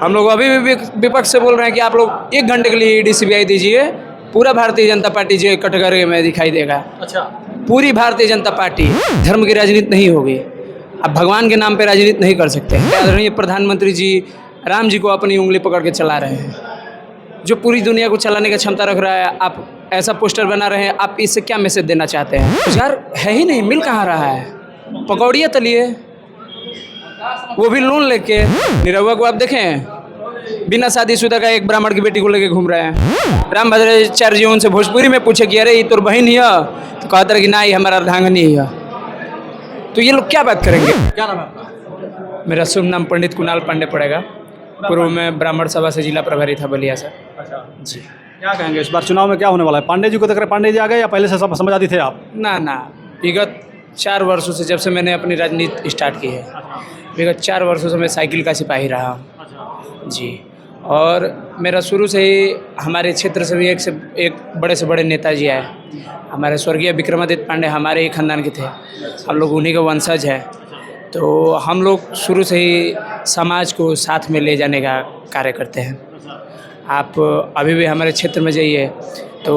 हम लोग अभी भी विपक्ष से बोल रहे हैं कि आप लोग 1 घंटे के लिए ईडी सीबीआई दीजिए, पूरा भारतीय जनता पार्टी जो कैटेगरी में दिखाई देगा। अच्छा, पूरी भारतीय जनता पार्टी। धर्म की राजनीति नहीं होगी। अब भगवान के नाम पे राजनीति नहीं कर सकते हैं। आदरणीय प्रधानमंत्री जी राम जी को अपनी उंगली पकड़ के चला रहे हैं, जो पूरी दुनिया को चलाने की क्षमता रख रहा है। आप ऐसा पोस्टर बना रहे हैं, आप इससे क्या मैसेज देना चाहते हैं? रोजगार है ही नहीं, मिल कहाँ रहा है? पकौड़ियाँ तलिए, वो भी लोन लेके। निरहुआ को आप देखें, बिना शादीशुदा का एक ब्राह्मण की बेटी को लेके घूम रहे हैं। रामभद्राचार्य जी उनसे भोजपुरी में पूछे कि अरे ये तोर बहन ही है, तो कहते रहे कि ना ये हमारा अर्धांगनी है। तो ये लोग क्या बात करेंगे? क्या नाम है आपका? मेरा शुभ नाम पंडित कुणाल पांडे पड़ेगा। पूर्व में ब्राह्मण सभा से जिला प्रभारी था बलिया से। अच्छा जी। क्या कहेंगे इस बार चुनाव में क्या होने वाला है? पांडे जी को देख रहे, पांडे जी आ गए या पहले से सब समझदारी थे आप? ना, विगत 4 वर्षों से, जब से मैंने अपनी राजनीति स्टार्ट की है, विगत 4 वर्षों से मैं साइकिल का सिपाही रहा हूँ जी। और मेरा शुरू से ही हमारे क्षेत्र से भी एक बड़े से बड़े नेताजी आए। हमारे स्वर्गीय विक्रमादित्य पांडे हमारे ही खानदान के थे, हम लोग उन्हीं के वंशज हैं। तो हम लोग शुरू से ही समाज को साथ में ले जाने का कार्य करते हैं। आप अभी भी हमारे क्षेत्र में जाइए तो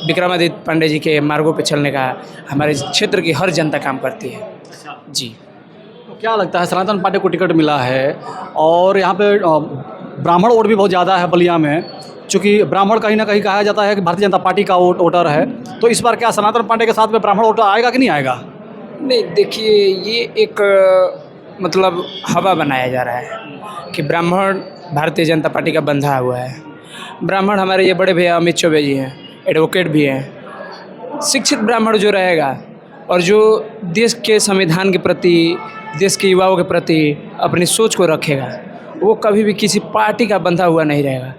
विक्रमादित्य पांडे जी के मार्गों पे चलने का हमारे क्षेत्र की हर जनता काम करती है जी। तो क्या लगता है, सनातन पार्टी को टिकट मिला है और यहाँ पे ब्राह्मण वोट भी बहुत ज़्यादा है बलिया में, चूँकि ब्राह्मण कहीं ना कहीं कहा जाता है कि भारतीय जनता पार्टी का वोटर है, तो इस बार क्या सनातन पांडे के साथ में ब्राह्मण वोटर आएगा कि नहीं आएगा? नहीं, देखिए, ये एक मतलब हवा बनाया जा रहा है कि ब्राह्मण भारतीय जनता पार्टी का बंधा हुआ है। ब्राह्मण हमारे ये बड़े भैया अमित चौबे जी हैं, एडवोकेट भी हैं। शिक्षित ब्राह्मण जो रहेगा और जो देश के संविधान के प्रति, देश के युवाओं के प्रति अपनी सोच को रखेगा, वो कभी भी किसी पार्टी का बंधा हुआ नहीं रहेगा।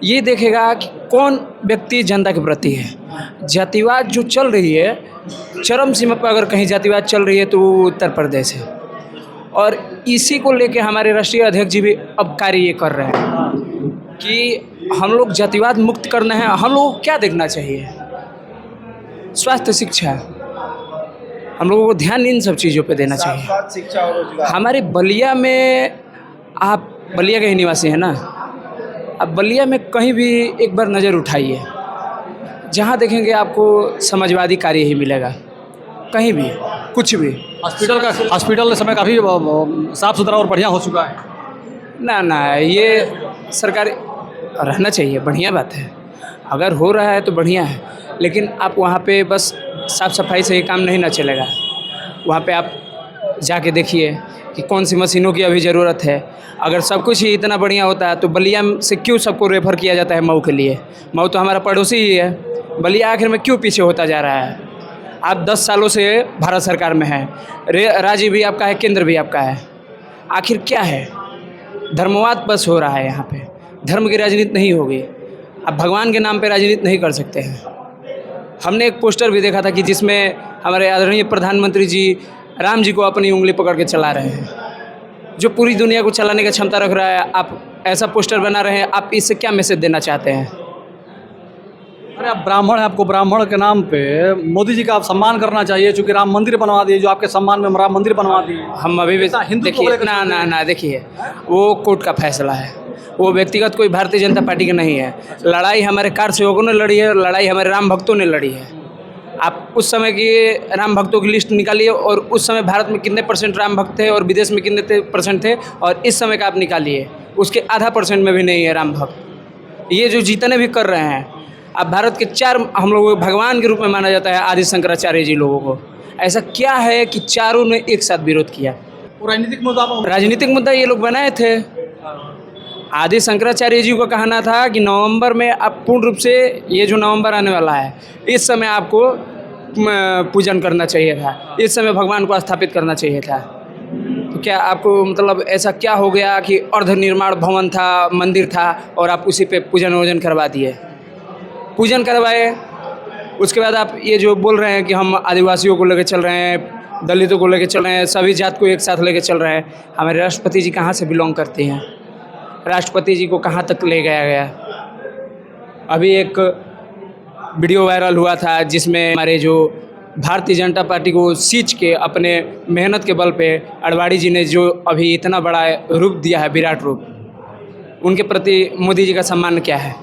ये देखेगा कि कौन व्यक्ति जनता के प्रति है। जातिवाद जो चल रही है, चरम सीमा पर अगर कहीं जातिवाद चल रही है तो वो उत्तर प्रदेश है। और इसी को लेके हमारे राष्ट्रीय अध्यक्ष जी भी अब कार्य ये कर रहे हैं कि हम लोग जातिवाद मुक्त करना है। हम लोगों को क्या देखना चाहिए? स्वास्थ्य, शिक्षा, हम लोगों को ध्यान इन सब चीज़ों पे देना चाहिए। शिक्षा और रोजगार। हमारे बलिया में, आप बलिया के ही निवासी हैं ना, अब बलिया में कहीं भी एक बार नज़र उठाइए, जहाँ देखेंगे आपको समाजवादी कार्य ही मिलेगा। कहीं भी कुछ भी। हॉस्पिटल समय काफ़ी साफ़ सुथरा और बढ़िया हो चुका है। ना, ये सरकारी रहना चाहिए, बढ़िया बात है। अगर हो रहा है तो बढ़िया है, लेकिन आप वहाँ पे बस साफ़ सफाई से ही काम नहीं ना चलेगा। वहाँ पे आप जाके देखिए कि कौन सी मशीनों की अभी ज़रूरत है। अगर सब कुछ ही इतना बढ़िया होता है तो बलिया से क्यों सबको रेफ़र किया जाता है मऊ के लिए? मऊ तो हमारा पड़ोसी ही है। बलिया आखिर में क्यों पीछे होता जा रहा है? आप 10 सालों से भारत सरकार में हैं, राज्य भी आपका है, केंद्र भी आपका है। आखिर क्या है? धर्मवाद बस हो रहा है यहाँ पे। धर्म की राजनीति नहीं होगी। आप भगवान के नाम पे राजनीति नहीं कर सकते हैं। हमने एक पोस्टर भी देखा था कि जिसमें हमारे आदरणीय प्रधानमंत्री जी राम जी को अपनी उंगली पकड़ के चला रहे हैं, जो पूरी दुनिया को चलाने की क्षमता रख रहा है। आप ऐसा पोस्टर बना रहे हैं, आप इससे क्या मैसेज देना चाहते हैं? अरे आप ब्राह्मण हैं, आपको ब्राह्मण के नाम पे मोदी जी का आप सम्मान करना चाहिए, चूँकि राम मंदिर बनवा दिए, जो आपके सम्मान में राम मंदिर बनवा दिए। हम अभी भी देखिए, ना, देखिए, वो कोर्ट का फैसला है, वो व्यक्तिगत कोई भारतीय जनता पार्टी का नहीं है। लड़ाई हमारे कार सेवकों ने लड़ी है, लड़ाई हमारे राम भक्तों ने लड़ी है। आप उस समय की राम भक्तों की लिस्ट निकालिए और उस समय भारत में कितने % राम भक्त थे और विदेश में कितने % थे, और इस समय का आप निकालिए, उसके आधा % में भी नहीं है राम भक्त। ये जो जितने भी कर रहे हैं, अब भारत के 4 हम लोगों को भगवान के रूप में माना जाता है, आदि शंकराचार्य जी लोगों को। ऐसा क्या है कि चारों ने एक साथ विरोध किया? राजनीतिक मुद्दा ये लोग बनाए थे। आदि शंकराचार्य जी को कहना था कि नवंबर में आप पूर्ण रूप से, ये जो नवंबर आने वाला है, इस समय आपको पूजन करना चाहिए था, इस समय भगवान को स्थापित करना चाहिए था। तो क्या आपको मतलब ऐसा क्या हो गया कि अर्धनिर्माण भवन था, मंदिर था, और आप उसी पे पूजन वूजन करवा दिए? पूजन करवाए, उसके बाद आप ये जो बोल रहे हैं कि हम आदिवासियों को लेकर चल रहे हैं, दलितों को लेकर चल रहे हैं, सभी जात को एक साथ लेकर चल रहे हैं। हमारे राष्ट्रपति जी कहाँ से बिलोंग करते हैं? राष्ट्रपति जी को कहाँ तक ले गया? अभी एक वीडियो वायरल हुआ था जिसमें हमारे जो भारतीय जनता पार्टी को सींच के अपने मेहनत के बल पे अडवाणी जी ने जो अभी इतना बड़ा रूप दिया है, विराट रूप, उनके प्रति मोदी जी का सम्मान क्या है?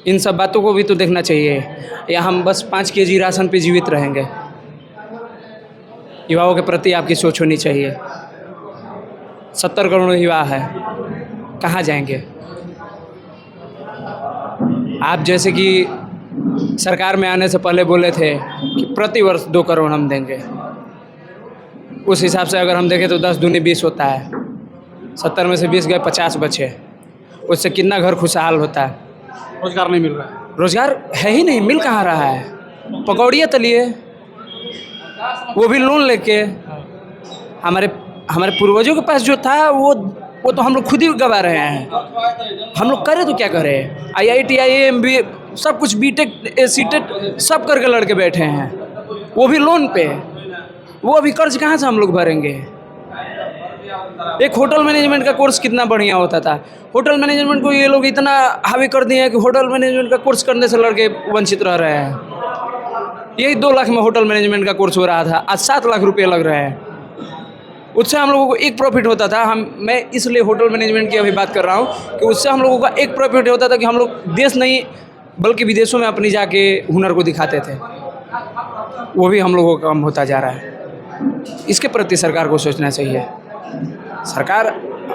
इन सब बातों को भी तो देखना चाहिए, या हम बस 5 केजी राशन पे जीवित रहेंगे? युवाओं के प्रति आपकी सोच होनी चाहिए। 70 करोड़ युवा है, कहाँ जाएंगे? आप जैसे कि सरकार में आने से पहले बोले थे कि प्रति वर्ष 2 करोड़ हम देंगे। उस हिसाब से अगर हम देखें तो 10 दूनी 20 होता है। 70 में से 20 गए, 50 बचे। उससे कितना घर खुशहाल होता है? रोजगार नहीं मिल रहा है। रोजगार है ही नहीं, मिल कहाँ रहा है? पकौड़ियाँ तलिए, वो भी लोन लेके। हमारे पूर्वजों के पास जो था वो तो हम लोग खुद ही गवा रहे हैं। हम लोग करें तो क्या करें? IIT IIM भी सब कुछ बीटेक सीटेट सब करके लड़के बैठे हैं, वो भी लोन पे। वो अभी कर्ज कहाँ से हम लोग भरेंगे? एक होटल मैनेजमेंट का कोर्स कितना बढ़िया होता था। होटल मैनेजमेंट को ये लोग इतना हावी कर दिए हैं कि होटल मैनेजमेंट का कोर्स करने से लड़के वंचित रह रहे हैं। यही 2 लाख में होटल मैनेजमेंट का कोर्स हो रहा था, आज 7 लाख रुपये लग रहे हैं। उससे हम लोगों को एक प्रॉफिट होता था। मैं इसलिए होटल मैनेजमेंट की अभी बात कर रहा हूँ कि उससे हम लोगों का एक प्रॉफिट होता था कि हम लोग देश नहीं बल्कि विदेशों में अपनी जाके हुनर को दिखाते थे। वो भी हम लोगों का कम होता जा रहा है। इसके प्रति सरकार को सोचना चाहिए। सरकार,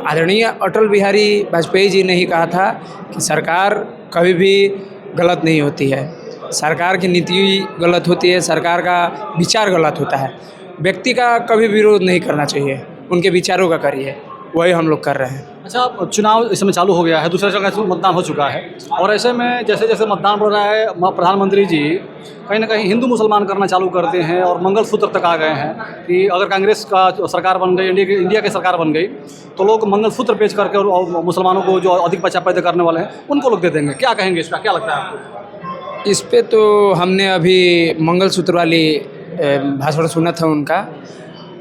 आदरणीय अटल बिहारी वाजपेयी जी ने ही कहा था कि सरकार कभी भी गलत नहीं होती है, सरकार की नीति गलत होती है, सरकार का विचार गलत होता है। व्यक्ति का कभी विरोध नहीं करना चाहिए, उनके विचारों का करिए, वही हम लोग कर रहे हैं। अच्छा, चुनाव इस समय चालू हो गया है, दूसरे जगह से मतदान हो चुका है, और ऐसे में जैसे जैसे मतदान बढ़ रहा है, प्रधानमंत्री जी कहीं ना कहीं हिंदू मुसलमान करना चालू करते हैं और मंगलसूत्र तक आ गए हैं कि अगर कांग्रेस का सरकार बन गई, इंडिया की सरकार बन गई, तो लोग मंगलसूत्र बेच करके और मुसलमानों को जो अधिक बच्चा पैदा करने वाले हैं उनको लोग दे देंगे। क्या कहेंगे इस पर, क्या लगता है आपको? इस पे तो हमने अभी मंगलसूत्र वाली भाषण सुना था उनका।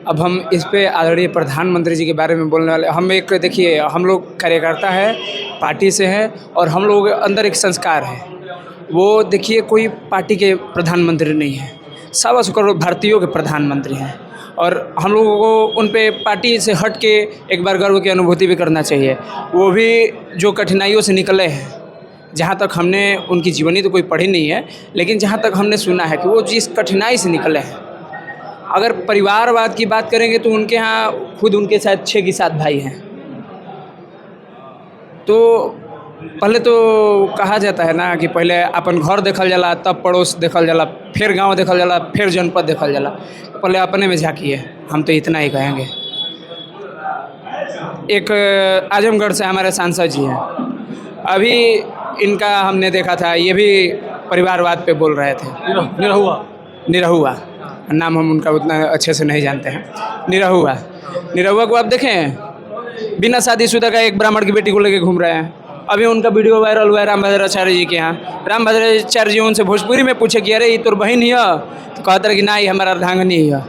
अब हम इस पे आदरणीय प्रधानमंत्री जी के बारे में बोलने वाले। हम एक देखिए, हम लोग कार्यकर्ता है, पार्टी से हैं, और हम लोगों के अंदर एक संस्कार है। वो देखिए, कोई पार्टी के प्रधानमंत्री नहीं है, 125 करोड़ भारतीयों के प्रधानमंत्री हैं, और हम लोगों को उन पे पार्टी से हट के एक बार गर्व की अनुभूति भी करना चाहिए। वो भी जो कठिनाइयों से निकले हैं, जहाँ तक हमने उनकी जीवनी तो कोई पढ़ी नहीं है, लेकिन जहाँ तक हमने सुना है कि वो जिस कठिनाई से निकले हैं। अगर परिवारवाद की बात करेंगे तो उनके यहाँ खुद उनके साथ 6 की 7 भाई हैं। तो पहले तो कहा जाता है ना कि पहले अपन घर देखल जाला, तब पड़ोस देखल जाला, फिर गांव देखल जाला, फिर जनपद देखल जाला। पहले अपने में झांकिए, हम तो इतना ही कहेंगे। एक आजमगढ़ से हमारे सांसद जी हैं, अभी इनका हमने देखा था, ये भी परिवारवाद पे बोल रहे थे। निरहुआ नाम, हम उनका उतना अच्छे से नहीं जानते हैं। निरहुआ को आप देखें, बिना शादीशुदा का एक ब्राह्मण की बेटी को लेके घूम रहे हैं। अभी उनका वीडियो वायरल हुआ है रामभद्राचार्य जी के यहाँ। रामभद्राचार्य जी उनसे भोजपुरी में पूछे कि अरे ये तोर बहन ही है, तो कहते रहे कि ना, ये हमारा अर्धांगिनी है।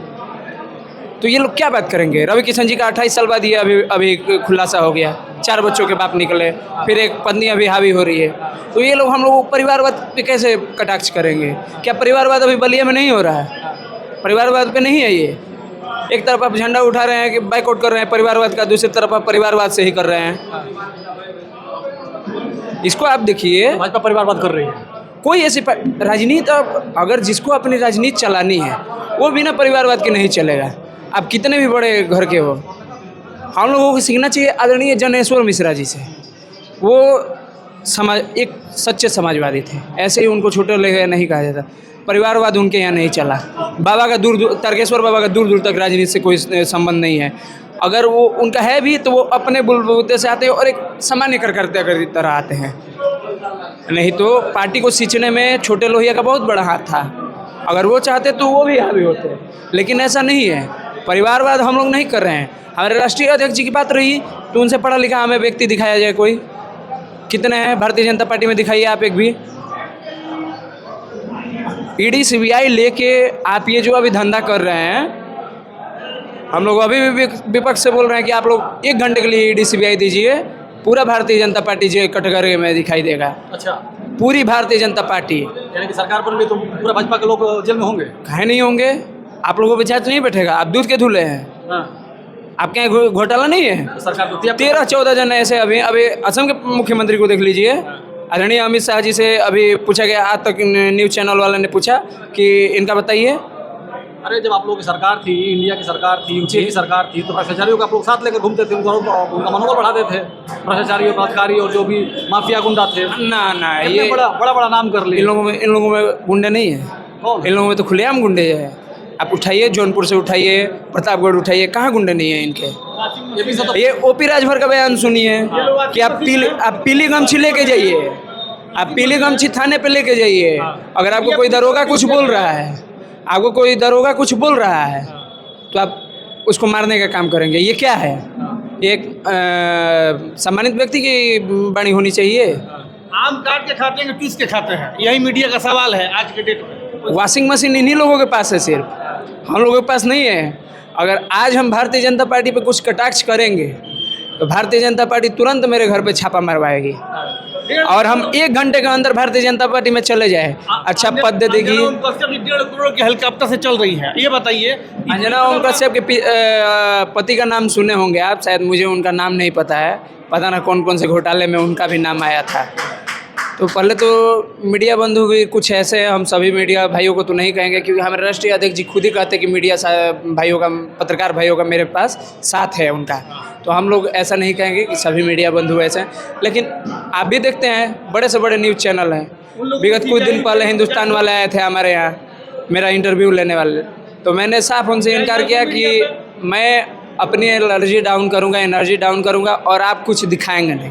तो ये लोग क्या बात करेंगे? रवि किशन जी का 28 साल बाद ये अभी खुलासा हो गया, 4 बच्चों के बाप निकले, फिर एक पत्नी अभी हावी हो रही है। तो ये लोग हम लोग परिवारवाद पे कैसे कटाक्ष करेंगे? क्या परिवारवाद अभी बलिया में नहीं हो रहा है? परिवारवाद पे नहीं है ये। एक तरफ आप झंडा उठा रहे हैं कि बाइकआउट कर रहे हैं परिवारवाद का, दूसरी तरफ आप परिवारवाद से ही कर रहे हैं। इसको आप देखिए, भाजपा परिवारवाद कर रही है। कोई ऐसी राजनीति, अगर जिसको अपनी राजनीति चलानी है वो बिना परिवारवाद के नहीं चलेगा। आप कितने भी बड़े घर के हो, हम लोगों को सीखना चाहिए आदरणीय जनेश्वर मिश्रा जी से। वो एक सच्चे समाजवादी थे, ऐसे ही उनको छोटे ले नहीं कहा जाता। परिवारवाद उनके यहाँ नहीं चला। बाबा का तारकेश्वर बाबा का दूर दूर तक राजनीति से कोई संबंध नहीं है। अगर वो उनका है भी तो वो अपने बुलबुते से आते हैं और एक सामान्य कार्यकर्ता की तरह आते हैं, नहीं तो पार्टी को सींचने में छोटे लोहिया का बहुत बड़ा हाथ था। अगर वो चाहते तो वो भी हावी होते, लेकिन ऐसा नहीं है। परिवारवाद हम लोग नहीं कर रहे हैं। हमारे राष्ट्रीय अध्यक्ष जी की बात रही तो उनसे पढ़ा लिखा हमें व्यक्ति दिखाया जाए कोई? कितने हैं भारतीय जनता पार्टी में? दिखाइए आप एक भी। ईडी सीबीआई लेके आप ये जो अभी धंधा कर रहे हैं, हम लोग अभी भी विपक्ष से बोल रहे हैं कि आप लोग 1 घंटे के लिए ईडी सीबीआई दीजिए, पूरा भारतीय जनता पार्टी जो कैटेगरी में दिखाई देगा। अच्छा, पूरी भारतीय जनता पार्टी, यानी कि सरकार बन गई तो पूरा भाजपा के लोग जेल में होंगे? कहे नहीं होंगे। आप लोगों पे चार्ज नहीं बैठेगा, आप दूध के धुले हैं। हाँ। आपके यहाँ घोटाला नहीं है? सरकार तो 13-14 जन ऐसे अभी अभी असम के मुख्यमंत्री को देख लीजिए, आदरणीय अमित शाह जी से अभी पूछा गया, आज तक न्यूज़ चैनल वाले ने पूछा कि इनका बताइए। अरे जब आप लोगों की सरकार थी, इंडिया की सरकार थी, यूपीए की सरकार थी, तो भ्रष्टाचारियों को आप लोग साथ लेकर घूमते थे, उनका मनोबल बढ़ाते थे, भ्रष्टाचारियों, बलात्कारी और जो भी माफिया गुंडा थे। ना ये बड़ा नाम कर लिया। इन लोगों में गुंडे नहीं है, इन लोगों में तो खुलेआम गुंडे है। आप उठाइए, जौनपुर से उठाइए, प्रतापगढ़ उठाइए, कहाँ गुंडे नहीं है इनके? ये ओपी राजभर का बयान सुनिए कि आप पीली गमछी लेके जाइए, आप पीली गमछी थाने पे लेके जाइए। अगर आपको कोई दरोगा कुछ बोल रहा है, तो आप उसको मारने का काम करेंगे। ये क्या है? एक सम्मानित व्यक्ति की वाणी होनी चाहिए। आम काट के खाते हैं कि पीस के खाते हैं, यही मीडिया का सवाल है आज के डेट में। वॉशिंग मशीन इन्हीं लोगों के पास है, सिर्फ हम लोगों के पास नहीं है। अगर आज हम भारतीय जनता पार्टी पे कुछ कटाक्ष करेंगे तो भारतीय जनता पार्टी तुरंत मेरे घर पे छापा मरवाएगी और हम 1 घंटे के अंदर भारतीय जनता पार्टी में चले जाए, अच्छा पद दे देगी। 1.5 करोड़ के हेलीकॉप्टर से चल रही है, ये बताइए। अंजना ओम कश्यप के पति का नाम सुने होंगे आप, शायद मुझे उनका नाम नहीं पता है, पता ना कौन कौन से घोटाले में उनका भी नाम आया था। तो पहले तो मीडिया बंधु भी कुछ ऐसे हैं, हम सभी मीडिया भाइयों को तो नहीं कहेंगे, क्योंकि हमारे राष्ट्रीय अध्यक्ष जी खुद ही कहते हैं कि मीडिया भाइयों का, पत्रकार भाइयों का मेरे पास साथ है उनका, तो हम लोग ऐसा नहीं कहेंगे कि सभी मीडिया बंधु ऐसे हैं। लेकिन आप भी देखते हैं बड़े से बड़े न्यूज़ चैनल हैं, विगत कुछ दिन पहले हिंदुस्तान वाले आए थे हमारे यहाँ मेरा इंटरव्यू लेने वाले, तो मैंने साफ उनसे इनकार किया कि मैं अपनी एनर्जी डाउन करूँगा और आप कुछ दिखाएंगे नहीं।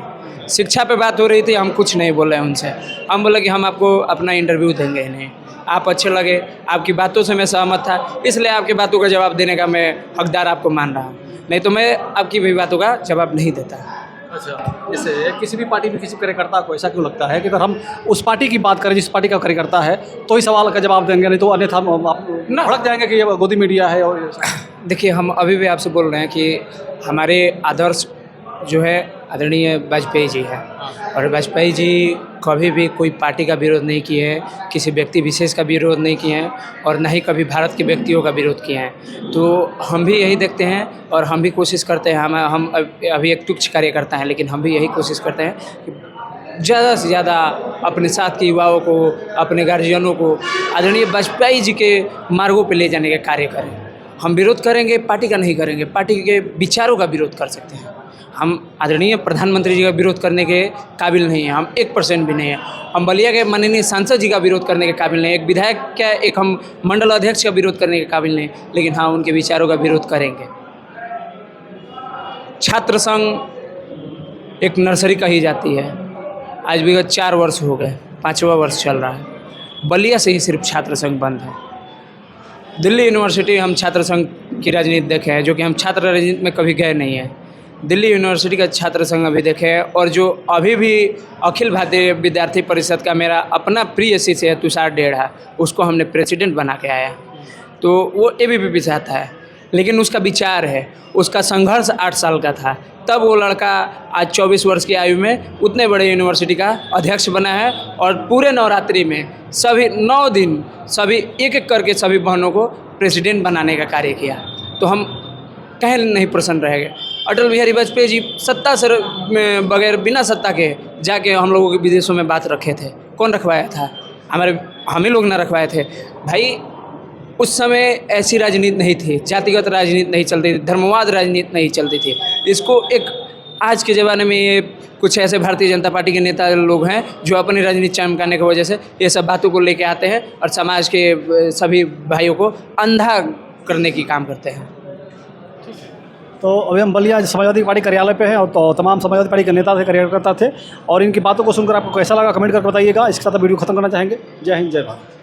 शिक्षा पे बात हो रही थी, हम कुछ नहीं बोले उनसे, हम बोले कि हम आपको अपना इंटरव्यू देंगे नहीं, आप अच्छे लगे, आपकी बातों से मैं सहमत था, इसलिए आपकी बातों का जवाब देने का मैं हकदार आपको मान रहा हूँ, नहीं तो मैं आपकी भी बातों का जवाब नहीं देता। अच्छा, जैसे किसी भी पार्टी में किसी कार्यकर्ता को ऐसा क्यों लगता है कि अगर हम उस पार्टी की बात करें जिस पार्टी का कार्यकर्ता है तो ही सवाल का जवाब देंगे, नहीं तो अन्यथा आप भड़क जाएंगे कि ये गोदी मीडिया है? और देखिए, हम अभी भी आपसे बोल रहे हैं कि हमारे आदर्श जो है आदरणीय वाजपेयी जी है, और वाजपेयी जी कभी भी कोई पार्टी का विरोध नहीं किए हैं, किसी व्यक्ति विशेष का विरोध नहीं किए हैं, और ना ही कभी भारत के व्यक्तियों का विरोध किए हैं। तो हम भी यही देखते हैं और हम भी कोशिश करते हैं, हम अभी एक तुच्छ कार्यकर्ता हैं, लेकिन हम भी यही कोशिश करते हैं कि ज़्यादा से ज़्यादा अपने साथ के युवाओं को, अपने गार्जियनों को आदरणीय वाजपेयी जी के मार्गों पर ले जाने का कार्य करें। हम विरोध करेंगे, पार्टी का नहीं करेंगे, पार्टी के विचारों का विरोध कर सकते हैं। हम आदरणीय प्रधानमंत्री जी का विरोध करने के काबिल नहीं हैं, हम 1% भी नहीं हैं। हम बलिया के माननीय सांसद जी का विरोध करने के काबिल नहीं, एक विधायक क्या, एक हम मंडल अध्यक्ष का विरोध करने के काबिल नहीं, लेकिन हाँ उनके विचारों का विरोध करेंगे। छात्र संघ एक नर्सरी कही जाती है, आज विगत 4 वर्ष हो गए, 5वां वर्ष चल रहा है, बलिया से ही सिर्फ छात्र संघ बंद है। दिल्ली यूनिवर्सिटी हम छात्र संघ की राजनीति देखे हैं, जो कि हम छात्र राजनीति में कभी गए नहीं हैं। दिल्ली यूनिवर्सिटी का छात्र संघ अभी देखे हैं, और जो अभी भी अखिल भारतीय विद्यार्थी परिषद का मेरा अपना प्रिय शिष्य है तुषार डेढ़ा, उसको हमने प्रेसिडेंट बना के आया, तो वो ABVP से आता है, लेकिन उसका विचार है, उसका संघर्ष 8 साल का था, तब वो लड़का आज 24 वर्ष की आयु में उतने बड़े यूनिवर्सिटी का अध्यक्ष बना है, और पूरे नवरात्रि में सभी 9 दिन सभी एक करके सभी बहनों को प्रेसिडेंट बनाने का कार्य किया। तो हम कहीं नहीं प्रसन्न रह गए। अटल बिहारी वाजपेयी जी सत्ता से बगैर, बिना सत्ता के जाके हम लोगों के विदेशों में बात रखे थे, कौन रखवाया था? हम ही लोग ना रखवाए थे भाई। उस समय ऐसी राजनीति नहीं थी, जातिगत राजनीति नहीं चलती थी, धर्मवाद राजनीति नहीं चलती थी। इसको एक आज के ज़माने में ये कुछ ऐसे भारतीय जनता पार्टी के नेता लोग हैं जो अपनी राजनीति चमकाने की वजह से ये सब बातों को लेके आते हैं और समाज के सभी भाइयों को अंधा करने की काम करते हैं। तो अभी हम बलिया समाजवादी पार्टी कार्यालय पे हैं, और तो तमाम समाजवादी पार्टी के नेता थे, कार्यकर्ता थे, और इनकी बातों को सुनकर आपको कैसा लगा कमेंट करके बताइएगा। इसके साथ वीडियो खत्म करना चाहेंगे। जय हिंद, जय भारत।